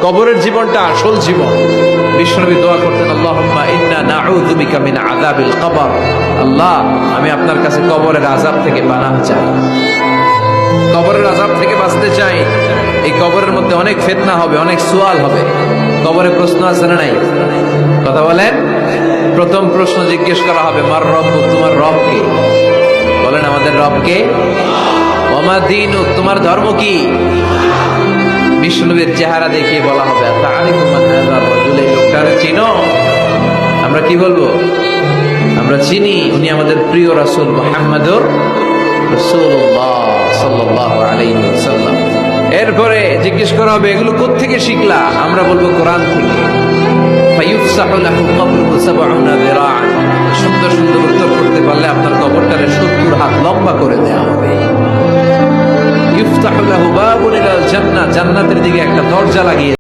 কবরের জীবনটা আসল জীবন। বিশ্বনবী দোয়া করতেন, আল্লাহুম্মা ইন্না নাউযু বিকা মিন আযাবিল কবর। আল্লাহ, আমি আপনার কাছে কবরের আযাব থেকে পানাহ চাই, কবরের আযাব থেকে বাঁচতে চাই। এই কবরের মধ্যে অনেক ফিতনা হবে, অনেক সুয়াল হবে। কবরে প্রশ্ন আছে না নাই? কথা বলেন। প্রথম প্রশ্ন জিজ্ঞেস করা হবে, মার রব্বুক, তোমার রব কে? বলেন, আমাদের রব কে? ওয়া মা দীনুক, তোমার ধর্ম কি? বিষ্ণুবীর চেহারা দেখিয়ে বলা হবে, তাআরিফু মান হাযা রাজুল, এই লোকটারে চিনো? আমরা কি বলবো? আমরা চিনি, উনি আমাদের প্রিয় রাসূল মুহাম্মদুর রাসূলুল্লাহ সাল্লাল্লাহু আলাইহি ওয়াসাল্লাম। এরপরে জিজ্ঞেস করা হবে, এগুলো কোত্থেকে শিখলা? আমরা বলবো, কোরআন থেকে। ফায়ুফসাহু লাহু কবরুহু ৭০ যিরাআন। সুন্দর সুন্দর উত্তর করতে পারলে আপনার কবরটারে ৭০ হাত লম্বা করে দেওয়া হবে। ইফতাহু লাহু বাবুন ইলাল জান্নাহ, জান্নাতের দিকে একটা দরজা লাগিয়ে